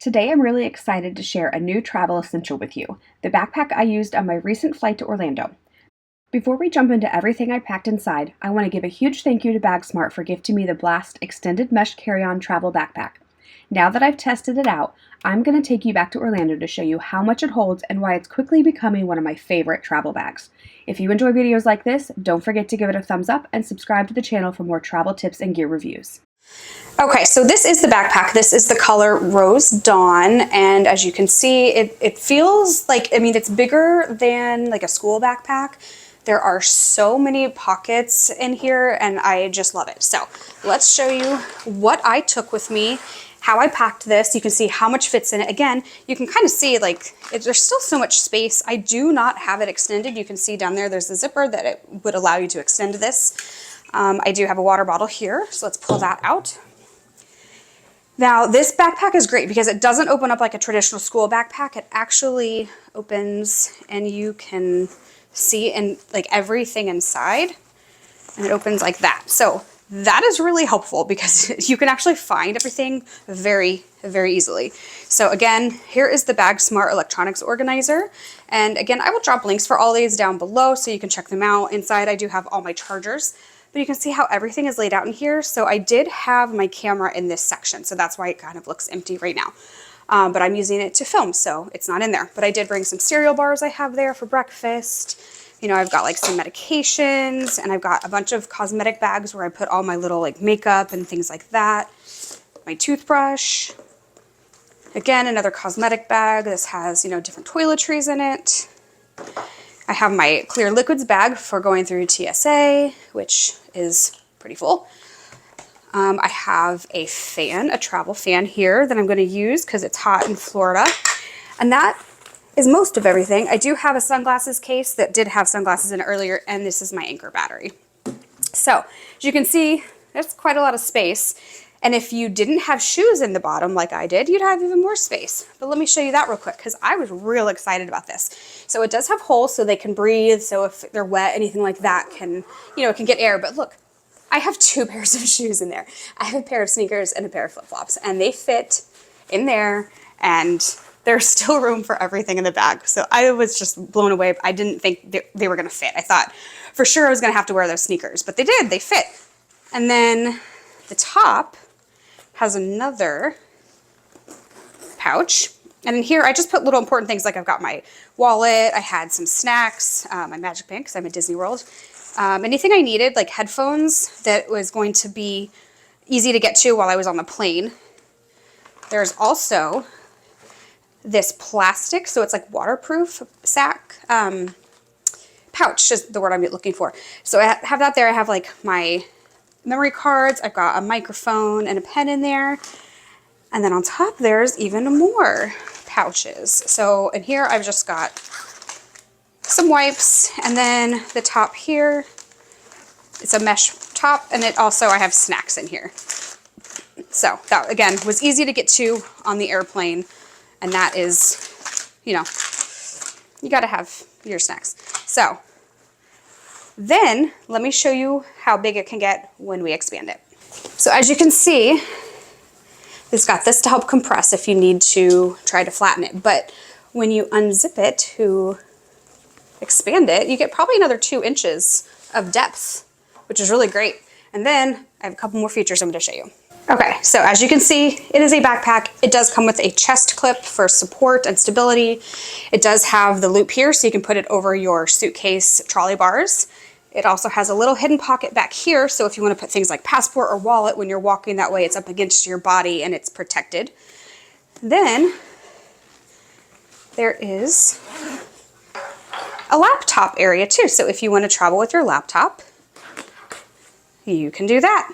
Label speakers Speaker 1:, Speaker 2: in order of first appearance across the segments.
Speaker 1: Today I'm really excited to share a new travel essential with you, the backpack I used on my recent flight to Orlando. Before we jump into everything I packed inside, I want to give a huge thank you to Bagsmart for gifting me the Blast Extended Mesh Carry-On Travel Backpack. Now that I've tested it out, I'm going to take you back to Orlando to show you how much it holds and why it's quickly becoming one of my favorite travel bags. If you enjoy videos like this, don't forget to give it a thumbs up and subscribe to the channel for more travel tips and gear reviews.
Speaker 2: Okay, so this is the backpack. This is the color Rose Dawn, and as you can see, it feels like, it's bigger than like a school backpack. There are so many pockets in here, and I just love it. So let's show you what I took with me, how I packed this. You can see how much fits in it. Again, you can kind of see there's still so much space. I do not have it extended. You can see down there, there's a zipper that it would allow you to extend this. I do have a water bottle here, so let's pull that out. Now, this backpack is great because it doesn't open up like a traditional school backpack. It actually opens and you can see everything inside, and it opens like that. So that is really helpful because you can actually find everything very, very easily. So again, here is the Bagsmart electronics organizer. And again, I will drop links for all these down below so you can check them out. Inside, I do have all my chargers. But you can see how everything is laid out in here. So I did have my camera in this section, so that's why it kind of looks empty right now. But I'm using it to film, so it's not in there. But I did bring some cereal bars I have there for breakfast. I've got like some medications, and I've got a bunch of cosmetic bags where I put all my little makeup and things like that. My toothbrush. Again, another cosmetic bag. This has, different toiletries in it. I have my clear liquids bag for going through TSA, which is pretty full. I have a fan, a travel fan here that I'm going to use because it's hot in Florida. And that is most of everything. I do have a sunglasses case that did have sunglasses in it earlier, and this is my Anchor battery. So, as you can see, that's quite a lot of space. And if you didn't have shoes in the bottom like I did, you'd have even more space. But let me show you that real quick because I was real excited about this. So it does have holes so they can breathe. So if they're wet, anything like that can, it can get air. But look, I have 2 pairs of shoes in there. I have a pair of sneakers and a pair of flip-flops, and they fit in there, and there's still room for everything in the bag. So I was just blown away. I didn't think they were going to fit. I thought for sure I was going to have to wear those sneakers, but they did. They fit. And then the top has another pouch. And in here, I just put little important things, like I've got my wallet, I had some snacks, my Magic Band, because I'm at Disney World. Anything I needed, like headphones that was going to be easy to get to while I was on the plane. There's also this plastic, so it's like waterproof sack, pouch is the word I'm looking for. So I have that there. I have like my memory cards, I've got a microphone and a pen in there, and then on top there's even more pouches. So in here I've just got some wipes, and then the top here, it's a mesh top, and it also, I have snacks in here. So that again was easy to get to on the airplane, and that is, you got to have your snacks. So then let me show you how big it can get when we expand it. So as you can see, it's got this to help compress if you need to try to flatten it. But when you unzip it to expand it, you get probably another 2 inches of depth, which is really great. And then I have a couple more features I'm going to show you. Okay, so as you can see, it is a backpack. It does come with a chest clip for support and stability. It does have the loop here, so you can put it over your suitcase trolley bars. It also has a little hidden pocket back here, so if you want to put things like passport or wallet when you're walking, that way it's up against your body and it's protected. Then there is a laptop area too, so if you want to travel with your laptop, you can do that.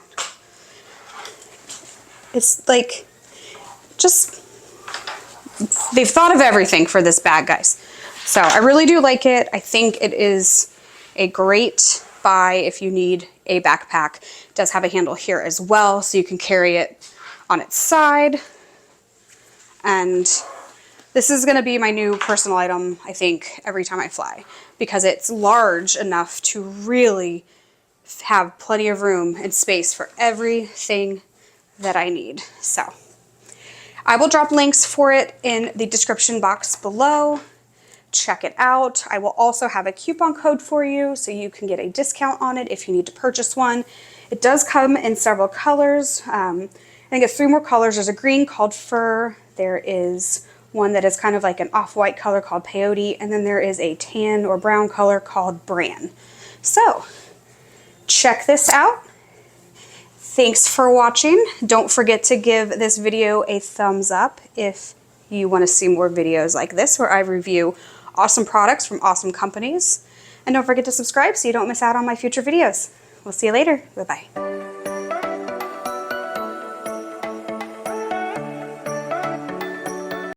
Speaker 2: It's like, they've thought of everything for this bag, guys. So I really do like it. I think it is a great buy if you need a backpack. It does have a handle here as well, so you can carry it on its side. And this is going to be my new personal item, I think, every time I fly, because it's large enough to really have plenty of room and space for everything that I need. So I will drop links for it in the description box below. Check it out. I will also have a coupon code for you so you can get a discount on it if you need to purchase one. It does come in several colors. I think it's 3 more colors. There's a green called Fur. There is one that is kind of like an off-white color called Peyote, and then there is a tan or brown color called Bran. So check this out. Thanks for watching. Don't forget to give this video a thumbs up if you want to see more videos like this where I review awesome products from awesome companies. And don't forget to subscribe so you don't miss out on my future videos. We'll see you later. Bye-bye.